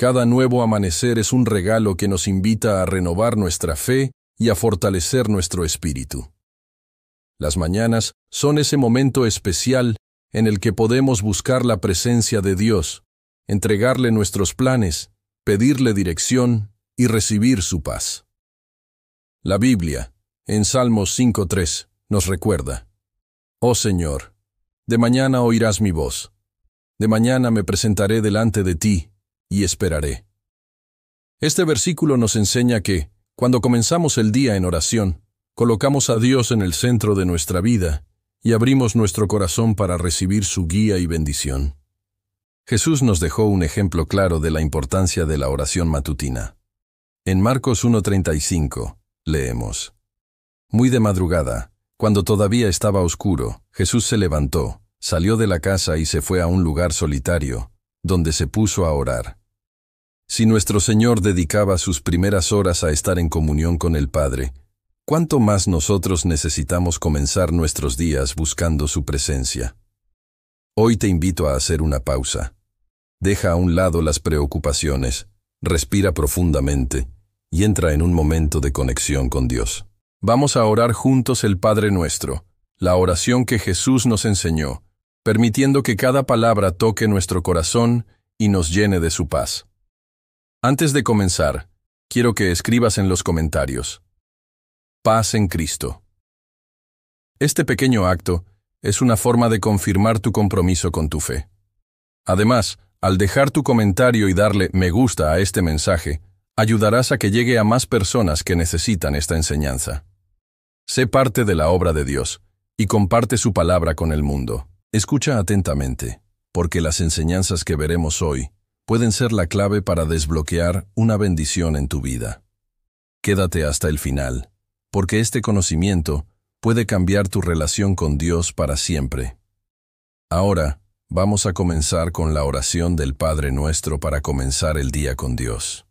Cada nuevo amanecer es un regalo que nos invita a renovar nuestra fe y a fortalecer nuestro espíritu. Las mañanas son ese momento especial en el que podemos buscar la presencia de Dios, entregarle nuestros planes, pedirle dirección y recibir su paz. La Biblia, en Salmos 5:3, nos recuerda: Oh Señor, de mañana oirás mi voz. De mañana me presentaré delante de ti y esperaré. Este versículo nos enseña que, cuando comenzamos el día en oración, colocamos a Dios en el centro de nuestra vida y abrimos nuestro corazón para recibir su guía y bendición. Jesús nos dejó un ejemplo claro de la importancia de la oración matutina. En Marcos 1:35 leemos: Muy de madrugada, cuando todavía estaba oscuro, Jesús se levantó, salió de la casa y se fue a un lugar solitario, donde se puso a orar. Si nuestro Señor dedicaba sus primeras horas a estar en comunión con el Padre, ¿cuánto más nosotros necesitamos comenzar nuestros días buscando su presencia? Hoy te invito a hacer una pausa. Deja a un lado las preocupaciones, respira profundamente y entra en un momento de conexión con Dios. Vamos a orar juntos el Padre Nuestro, la oración que Jesús nos enseñó, permitiendo que cada palabra toque nuestro corazón y nos llene de su paz. Antes de comenzar, quiero que escribas en los comentarios: Paz en Cristo. Este pequeño acto es una forma de confirmar tu compromiso con tu fe. Además, al dejar tu comentario y darle me gusta a este mensaje, ayudarás a que llegue a más personas que necesitan esta enseñanza. Sé parte de la obra de Dios y comparte su palabra con el mundo. Escucha atentamente, porque las enseñanzas que veremos hoy pueden ser la clave para desbloquear una bendición en tu vida. Quédate hasta el final, porque este conocimiento puede cambiar tu relación con Dios para siempre. Ahora, vamos a comenzar con la oración del Padre Nuestro para comenzar el día con Dios.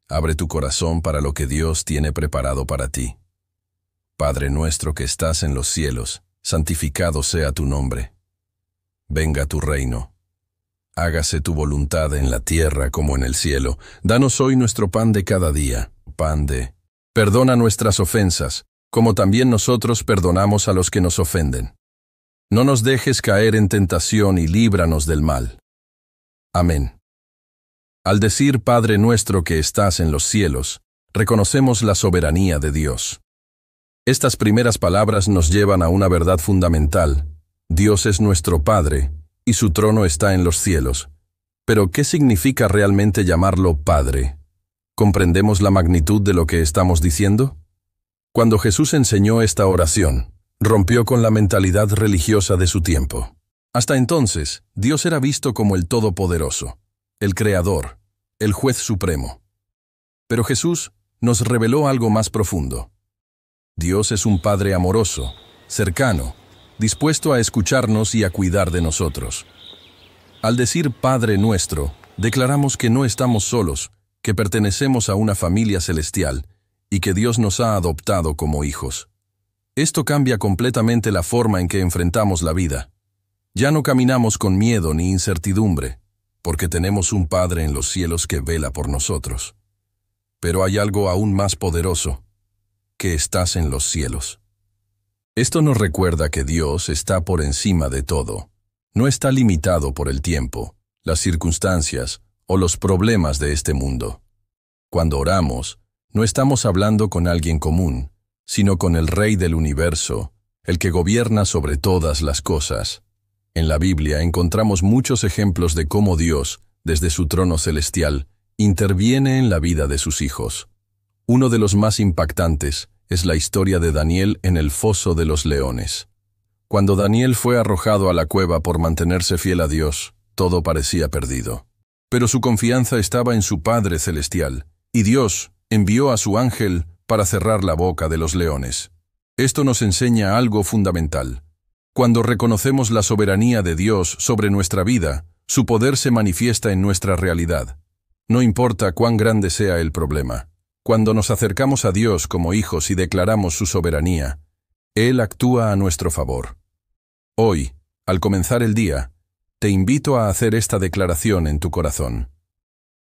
Abre tu corazón para lo que Dios tiene preparado para ti. Padre nuestro que estás en los cielos, santificado sea tu nombre. Venga tu reino. Hágase tu voluntad en la tierra como en el cielo. Danos hoy nuestro pan de cada día. Perdona nuestras ofensas, como también nosotros perdonamos a los que nos ofenden. No nos dejes caer en tentación y líbranos del mal. Amén. Al decir Padre nuestro que estás en los cielos, reconocemos la soberanía de Dios. Estas primeras palabras nos llevan a una verdad fundamental: Dios es nuestro Padre, y su trono está en los cielos. Pero, ¿qué significa realmente llamarlo Padre? ¿Comprendemos la magnitud de lo que estamos diciendo? Cuando Jesús enseñó esta oración, rompió con la mentalidad religiosa de su tiempo. Hasta entonces, Dios era visto como el Todopoderoso, el Creador, el Juez Supremo. Pero Jesús nos reveló algo más profundo. Dios es un Padre amoroso, cercano, dispuesto a escucharnos y a cuidar de nosotros. Al decir Padre Nuestro, declaramos que no estamos solos, que pertenecemos a una familia celestial y que Dios nos ha adoptado como hijos. Esto cambia completamente la forma en que enfrentamos la vida. Ya no caminamos con miedo ni incertidumbre, porque tenemos un Padre en los cielos que vela por nosotros. Pero hay algo aún más poderoso: que estás en los cielos. Esto nos recuerda que Dios está por encima de todo. No está limitado por el tiempo, las circunstancias o los problemas de este mundo. Cuando oramos, no estamos hablando con alguien común, sino con el Rey del universo, el que gobierna sobre todas las cosas. En la Biblia encontramos muchos ejemplos de cómo Dios, desde su trono celestial, interviene en la vida de sus hijos. Uno de los más impactantes es la historia de Daniel en el foso de los leones. Cuando Daniel fue arrojado a la cueva por mantenerse fiel a Dios, todo parecía perdido. Pero su confianza estaba en su Padre celestial, y Dios envió a su ángel para cerrar la boca de los leones. Esto nos enseña algo fundamental. Cuando reconocemos la soberanía de Dios sobre nuestra vida, su poder se manifiesta en nuestra realidad. No importa cuán grande sea el problema. Cuando nos acercamos a Dios como hijos y declaramos su soberanía, Él actúa a nuestro favor. Hoy, al comenzar el día, te invito a hacer esta declaración en tu corazón.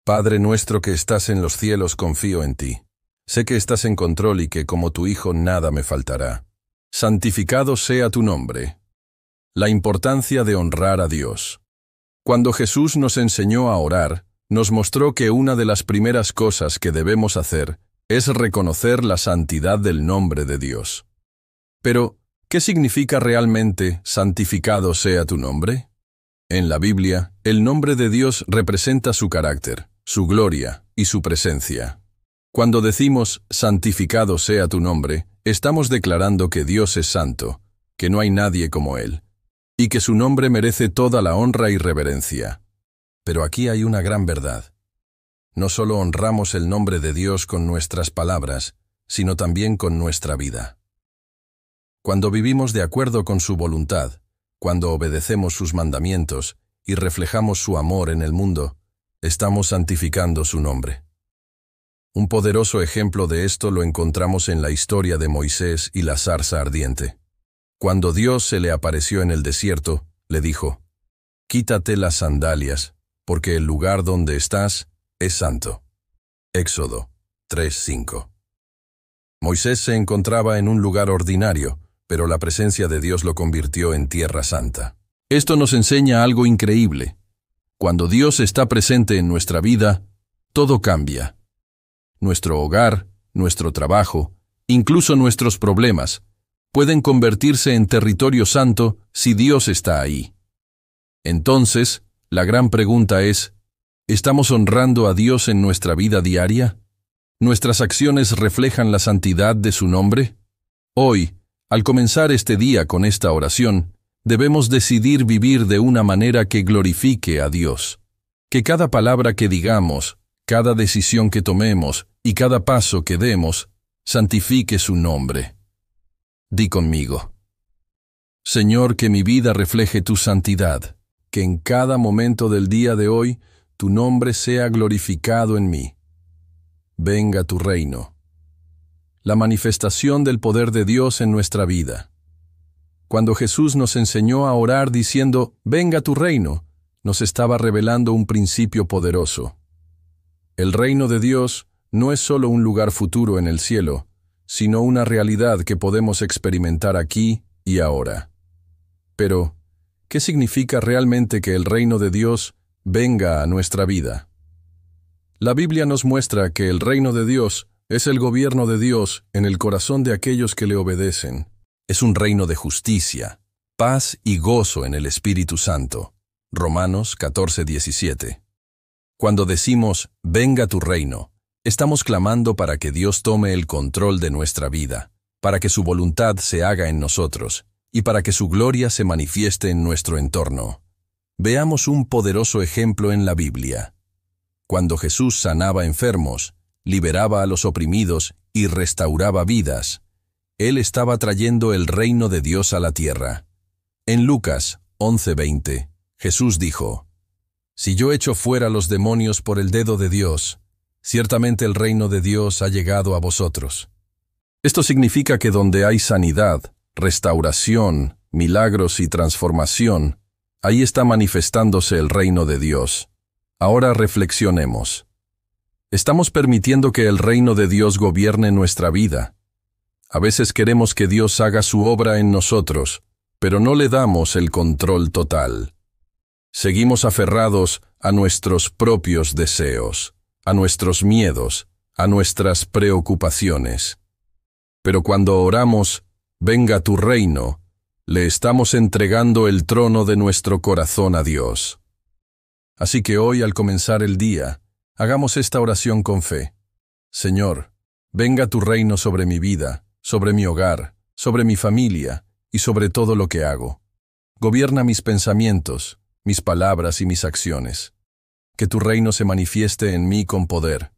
Padre nuestro que estás en los cielos, confío en ti. Sé que estás en control y que como tu Hijo nada me faltará. Santificado sea tu nombre. La importancia de honrar a Dios. Cuando Jesús nos enseñó a orar, nos mostró que una de las primeras cosas que debemos hacer es reconocer la santidad del nombre de Dios. Pero, ¿qué significa realmente santificado sea tu nombre? En la Biblia, el nombre de Dios representa su carácter, su gloria y su presencia. Cuando decimos santificado sea tu nombre, estamos declarando que Dios es santo, que no hay nadie como Él, y que su nombre merece toda la honra y reverencia. Pero aquí hay una gran verdad. No solo honramos el nombre de Dios con nuestras palabras, sino también con nuestra vida. Cuando vivimos de acuerdo con su voluntad, cuando obedecemos sus mandamientos y reflejamos su amor en el mundo, estamos santificando su nombre. Un poderoso ejemplo de esto lo encontramos en la historia de Moisés y la zarza ardiente. Cuando Dios se le apareció en el desierto, le dijo: «Quítate las sandalias, porque el lugar donde estás es santo». Éxodo 3:5. Moisés se encontraba en un lugar ordinario, pero la presencia de Dios lo convirtió en tierra santa. Esto nos enseña algo increíble. Cuando Dios está presente en nuestra vida, todo cambia. Nuestro hogar, nuestro trabajo, incluso nuestros problemas, pueden convertirse en territorio santo si Dios está ahí. Entonces, la gran pregunta es, ¿estamos honrando a Dios en nuestra vida diaria? ¿Nuestras acciones reflejan la santidad de su nombre? Hoy, al comenzar este día con esta oración, debemos decidir vivir de una manera que glorifique a Dios. Que cada palabra que digamos, cada decisión que tomemos y cada paso que demos, santifique su nombre. Di conmigo: Señor, que mi vida refleje tu santidad, que en cada momento del día de hoy tu nombre sea glorificado en mí. Venga tu reino. La manifestación del poder de Dios en nuestra vida. Cuando Jesús nos enseñó a orar diciendo, «Venga tu reino», nos estaba revelando un principio poderoso. El reino de Dios no es solo un lugar futuro en el cielo, sino una realidad que podemos experimentar aquí y ahora. Pero, ¿qué significa realmente que el reino de Dios venga a nuestra vida? La Biblia nos muestra que el reino de Dios es el gobierno de Dios en el corazón de aquellos que le obedecen. Es un reino de justicia, paz y gozo en el Espíritu Santo. Romanos 14:17. Cuando decimos, «Venga tu reino», estamos clamando para que Dios tome el control de nuestra vida, para que su voluntad se haga en nosotros y para que su gloria se manifieste en nuestro entorno. Veamos un poderoso ejemplo en la Biblia. Cuando Jesús sanaba enfermos, liberaba a los oprimidos y restauraba vidas, Él estaba trayendo el reino de Dios a la tierra. En Lucas 11:20, Jesús dijo, «Si yo echo fuera los demonios por el dedo de Dios, ciertamente el reino de Dios ha llegado a vosotros». Esto significa que donde hay sanidad, restauración, milagros y transformación, ahí está manifestándose el reino de Dios. Ahora reflexionemos. ¿Estamos permitiendo que el reino de Dios gobierne nuestra vida? A veces queremos que Dios haga su obra en nosotros, pero no le damos el control total. Seguimos aferrados a nuestros propios deseos, a nuestros miedos, a nuestras preocupaciones. Pero cuando oramos, «Venga tu reino», le estamos entregando el trono de nuestro corazón a Dios. Así que hoy, al comenzar el día, hagamos esta oración con fe. Señor, venga tu reino sobre mi vida, sobre mi hogar, sobre mi familia y sobre todo lo que hago. Gobierna mis pensamientos, mis palabras y mis acciones. Que tu reino se manifieste en mí con poder.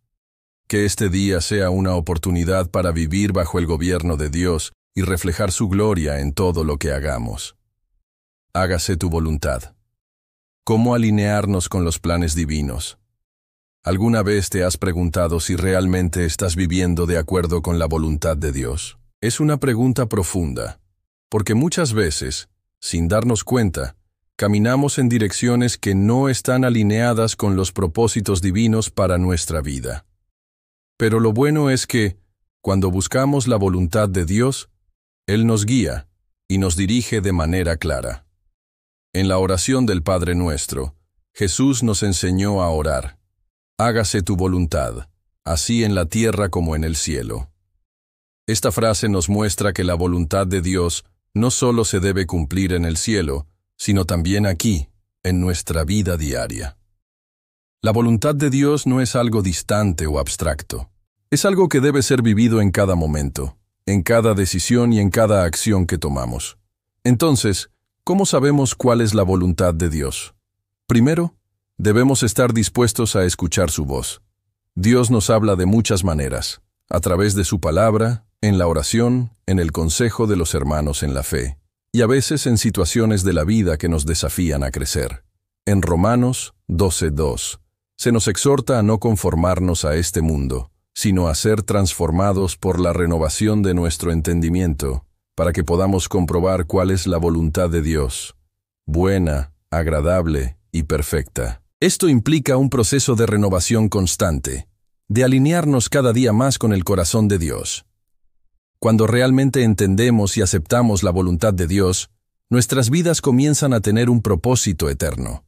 Que este día sea una oportunidad para vivir bajo el gobierno de Dios y reflejar su gloria en todo lo que hagamos. Hágase tu voluntad. ¿Cómo alinearnos con los planes divinos? ¿Alguna vez te has preguntado si realmente estás viviendo de acuerdo con la voluntad de Dios? Es una pregunta profunda, porque muchas veces, sin darnos cuenta, caminamos en direcciones que no están alineadas con los propósitos divinos para nuestra vida. Pero lo bueno es que, cuando buscamos la voluntad de Dios, Él nos guía y nos dirige de manera clara. En la oración del Padre Nuestro, Jesús nos enseñó a orar: hágase tu voluntad, así en la tierra como en el cielo. Esta frase nos muestra que la voluntad de Dios no solo se debe cumplir en el cielo, sino también aquí, en nuestra vida diaria. La voluntad de Dios no es algo distante o abstracto. Es algo que debe ser vivido en cada momento, en cada decisión y en cada acción que tomamos. Entonces, ¿cómo sabemos cuál es la voluntad de Dios? Primero, debemos estar dispuestos a escuchar su voz. Dios nos habla de muchas maneras, a través de su palabra, en la oración, en el consejo de los hermanos en la fe, y a veces en situaciones de la vida que nos desafían a crecer. En Romanos 12:2, se nos exhorta a no conformarnos a este mundo, sino a ser transformados por la renovación de nuestro entendimiento, para que podamos comprobar cuál es la voluntad de Dios, buena, agradable y perfecta. Esto implica un proceso de renovación constante, de alinearnos cada día más con el corazón de Dios. Cuando realmente entendemos y aceptamos la voluntad de Dios, nuestras vidas comienzan a tener un propósito eterno.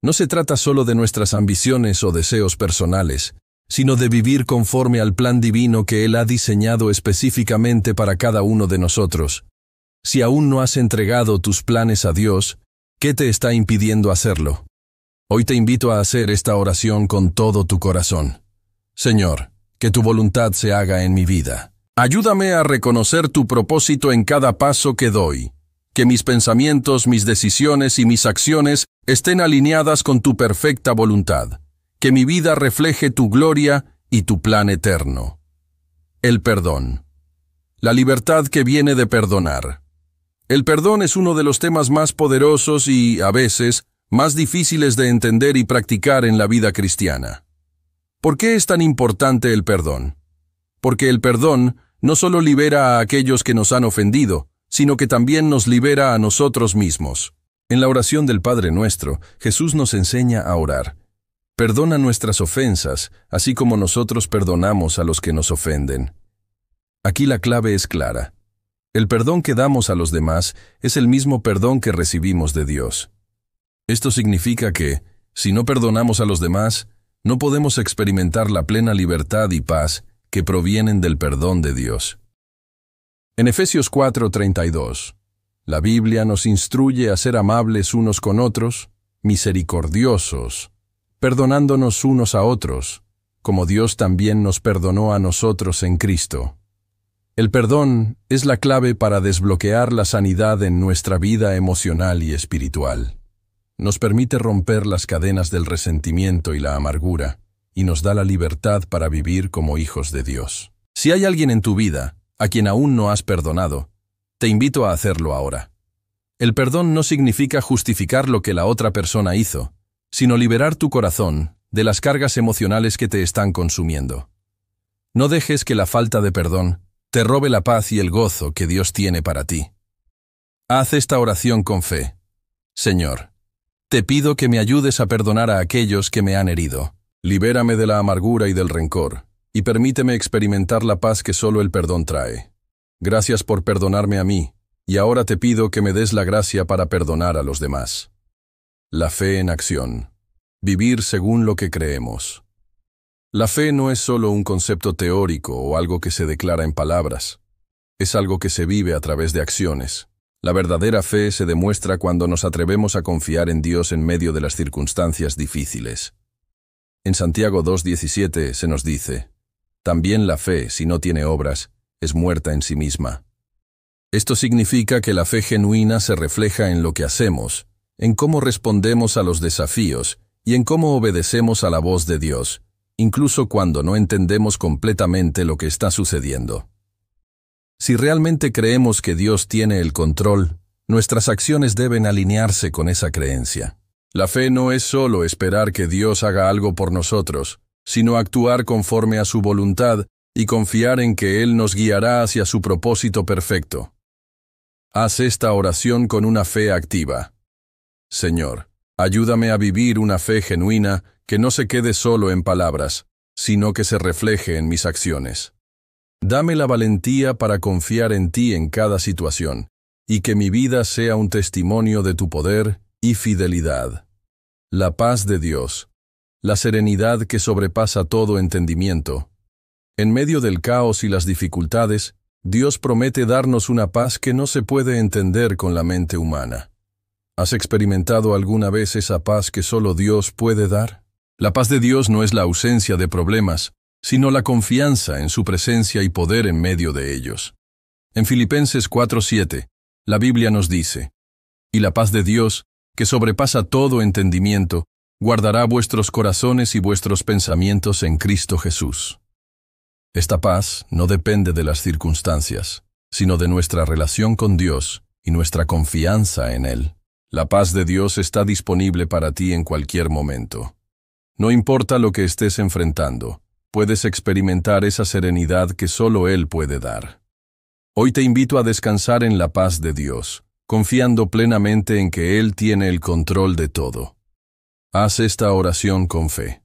No se trata solo de nuestras ambiciones o deseos personales, sino de vivir conforme al plan divino que Él ha diseñado específicamente para cada uno de nosotros. Si aún no has entregado tus planes a Dios, ¿qué te está impidiendo hacerlo? Hoy te invito a hacer esta oración con todo tu corazón. Señor, que tu voluntad se haga en mi vida. Ayúdame a reconocer tu propósito en cada paso que doy. Que mis pensamientos, mis decisiones y mis acciones estén alineadas con tu perfecta voluntad. Que mi vida refleje tu gloria y tu plan eterno. El perdón. La libertad que viene de perdonar. El perdón es uno de los temas más poderosos y, a veces, más difíciles de entender y practicar en la vida cristiana. ¿Por qué es tan importante el perdón? Porque el perdón no solo libera a aquellos que nos han ofendido, sino que también nos libera a nosotros mismos. En la oración del Padre Nuestro, Jesús nos enseña a orar: perdona nuestras ofensas, así como nosotros perdonamos a los que nos ofenden. Aquí la clave es clara. El perdón que damos a los demás es el mismo perdón que recibimos de Dios. Esto significa que, si no perdonamos a los demás, no podemos experimentar la plena libertad y paz que provienen del perdón de Dios. En Efesios 4:32, la Biblia nos instruye a ser amables unos con otros, misericordiosos, perdonándonos unos a otros, como Dios también nos perdonó a nosotros en Cristo. El perdón es la clave para desbloquear la sanidad en nuestra vida emocional y espiritual. Nos permite romper las cadenas del resentimiento y la amargura, y nos da la libertad para vivir como hijos de Dios. Si hay alguien en tu vida a quien aún no has perdonado, te invito a hacerlo ahora. El perdón no significa justificar lo que la otra persona hizo, sino liberar tu corazón de las cargas emocionales que te están consumiendo. No dejes que la falta de perdón te robe la paz y el gozo que Dios tiene para ti. Haz esta oración con fe. Señor, te pido que me ayudes a perdonar a aquellos que me han herido. Libérame de la amargura y del rencor, y permíteme experimentar la paz que solo el perdón trae. Gracias por perdonarme a mí, y ahora te pido que me des la gracia para perdonar a los demás. La fe en acción. Vivir según lo que creemos. La fe no es solo un concepto teórico o algo que se declara en palabras. Es algo que se vive a través de acciones. La verdadera fe se demuestra cuando nos atrevemos a confiar en Dios en medio de las circunstancias difíciles. En Santiago 2:17 se nos dice: también la fe, si no tiene obras, es muerta en sí misma. Esto significa que la fe genuina se refleja en lo que hacemos, en cómo respondemos a los desafíos y en cómo obedecemos a la voz de Dios, incluso cuando no entendemos completamente lo que está sucediendo. Si realmente creemos que Dios tiene el control, nuestras acciones deben alinearse con esa creencia. La fe no es solo esperar que Dios haga algo por nosotros, sino actuar conforme a su voluntad y confiar en que Él nos guiará hacia su propósito perfecto. Haz esta oración con una fe activa. Señor, ayúdame a vivir una fe genuina que no se quede solo en palabras, sino que se refleje en mis acciones. Dame la valentía para confiar en ti en cada situación, y que mi vida sea un testimonio de tu poder y fidelidad. La paz de Dios, la serenidad que sobrepasa todo entendimiento. En medio del caos y las dificultades, Dios promete darnos una paz que no se puede entender con la mente humana. ¿Has experimentado alguna vez esa paz que solo Dios puede dar? La paz de Dios no es la ausencia de problemas, sino la confianza en su presencia y poder en medio de ellos. En Filipenses 4:7, la Biblia nos dice: «Y la paz de Dios, que sobrepasa todo entendimiento, guardará vuestros corazones y vuestros pensamientos en Cristo Jesús». Esta paz no depende de las circunstancias, sino de nuestra relación con Dios y nuestra confianza en Él. La paz de Dios está disponible para ti en cualquier momento. No importa lo que estés enfrentando, puedes experimentar esa serenidad que solo Él puede dar. Hoy te invito a descansar en la paz de Dios, confiando plenamente en que Él tiene el control de todo. Haz esta oración con fe.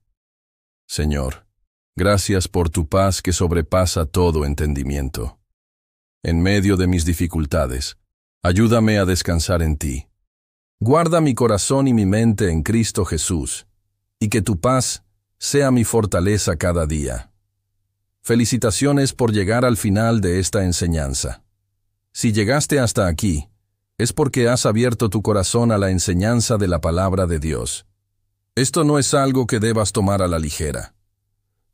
Señor, gracias por tu paz que sobrepasa todo entendimiento. En medio de mis dificultades, ayúdame a descansar en ti. Guarda mi corazón y mi mente en Cristo Jesús, y que tu paz sea mi fortaleza cada día. Felicitaciones por llegar al final de esta enseñanza. Si llegaste hasta aquí, es porque has abierto tu corazón a la enseñanza de la palabra de Dios. Esto no es algo que debas tomar a la ligera.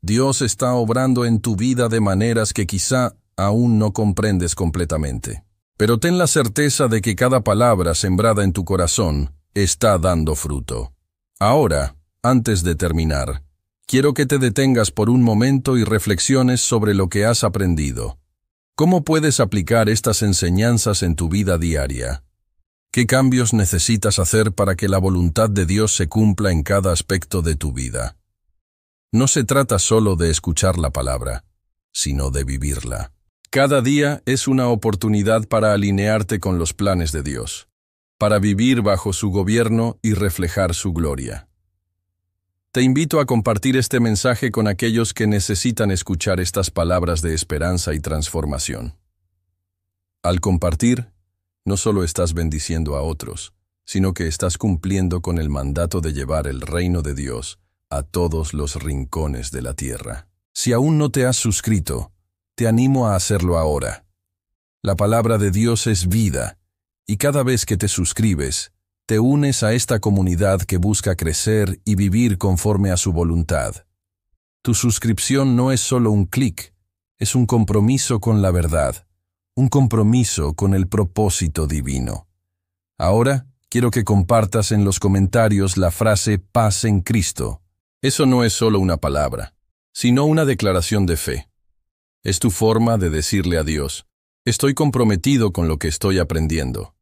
Dios está obrando en tu vida de maneras que quizá aún no comprendes completamente. Pero ten la certeza de que cada palabra sembrada en tu corazón está dando fruto. Ahora, antes de terminar, quiero que te detengas por un momento y reflexiones sobre lo que has aprendido. ¿Cómo puedes aplicar estas enseñanzas en tu vida diaria? ¿Qué cambios necesitas hacer para que la voluntad de Dios se cumpla en cada aspecto de tu vida? No se trata solo de escuchar la palabra, sino de vivirla. Cada día es una oportunidad para alinearte con los planes de Dios, para vivir bajo su gobierno y reflejar su gloria. Te invito a compartir este mensaje con aquellos que necesitan escuchar estas palabras de esperanza y transformación. Al compartir, no solo estás bendiciendo a otros, sino que estás cumpliendo con el mandato de llevar el reino de Dios a todos los rincones de la tierra. Si aún no te has suscrito, te animo a hacerlo ahora. La palabra de Dios es vida, y cada vez que te suscribes, te unes a esta comunidad que busca crecer y vivir conforme a su voluntad. Tu suscripción no es solo un clic, es un compromiso con la verdad, un compromiso con el propósito divino. Ahora, quiero que compartas en los comentarios la frase paz en Cristo. Eso no es solo una palabra, sino una declaración de fe. Es tu forma de decirle a Dios: estoy comprometido con lo que estoy aprendiendo.